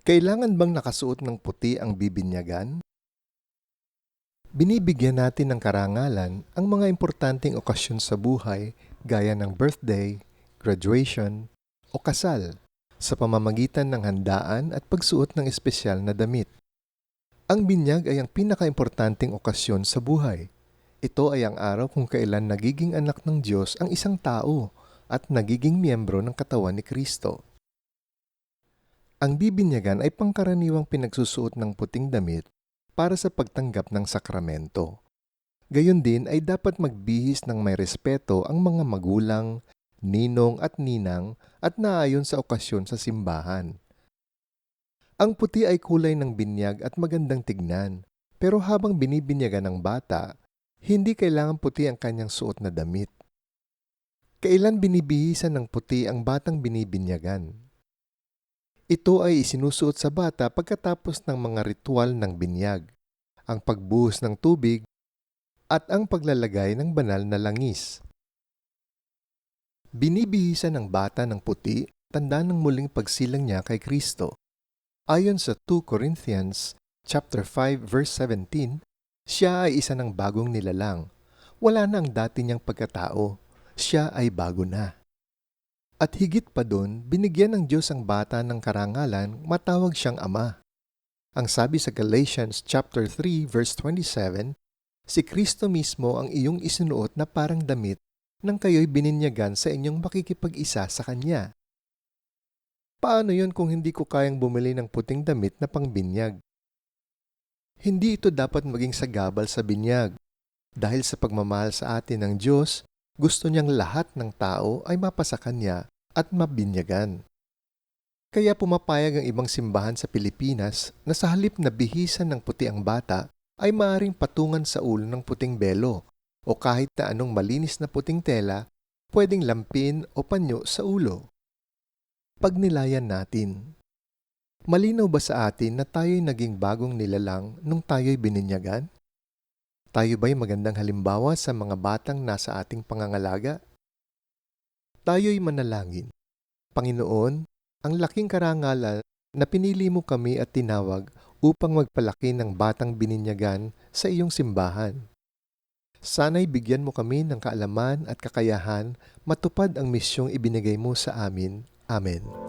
Kailangan bang nakasuot ng puti ang bibinyagan? Binibigyan natin ng karangalan ang mga importanteng okasyon sa buhay gaya ng birthday, graduation, o kasal sa pamamagitan ng handaan at pagsuot ng espesyal na damit. Ang binyag ay ang pinakaimportanteng okasyon sa buhay. Ito ay ang araw kung kailan nagiging anak ng Diyos ang isang tao at nagiging miyembro ng katawan ni Kristo. Ang bibinyagan ay pangkaraniwang pinagsusuot ng puting damit para sa pagtanggap ng sakramento. Gayon din ay dapat magbihis ng may respeto ang mga magulang, ninong at ninang at naayon sa okasyon sa simbahan. Ang puti ay kulay ng binyag at magandang tignan, pero habang binibinyagan ng bata, hindi kailangan puti ang kanyang suot na damit. Kailan binibihisan ng puti ang batang binibinyagan? Ito ay isinusuot sa bata pagkatapos ng mga ritual ng binyag, ang pagbuhos ng tubig, at ang paglalagay ng banal na langis. Binibihisan ng bata ng puti, tanda ng muling pagsilang niya kay Kristo. Ayon sa 2 Corinthians chapter 5 verse 17, siya ay isa ng bagong nilalang. Wala na ang dati niyang pagkatao. Siya ay bago na. At higit pa doon, binigyan ng Diyos ang bata ng karangalan, matawag siyang ama. Ang sabi sa Galatians chapter 3 verse 27, si Kristo mismo ang iyong isinuot na parang damit nang kayo'y bininyagan sa inyong makikipag-isa sa Kanya. Paano yun kung hindi ko kayang bumili ng puting damit na pangbinyag? Hindi ito dapat maging sagabal sa binyag. Dahil sa pagmamahal sa atin ng Diyos, gusto niyang lahat ng tao ay mapasa Kanya at mabinyagan. Kaya pumapayag ang ibang simbahan sa Pilipinas na sa halip na bihisan ng puti ang bata, ay maaaring patungan sa ulo ng puting belo o kahit na anong malinis na puting tela, pwedeng lampin o panyo sa ulo. Pagnilayan natin. Malinaw ba sa atin na tayo'y naging bagong nilalang nung tayo'y bininyagan? Tayo ba'y magandang halimbawa sa mga batang nasa ating pangangalaga? Tayo'y manalangin. Panginoon, ang laking karangalan na pinili mo kami at tinawag upang magpalaki ng batang bininyagan sa iyong simbahan. Sana'y bigyan mo kami ng kaalaman at kakayahan matupad ang misyong ibinigay mo sa amin. Amen.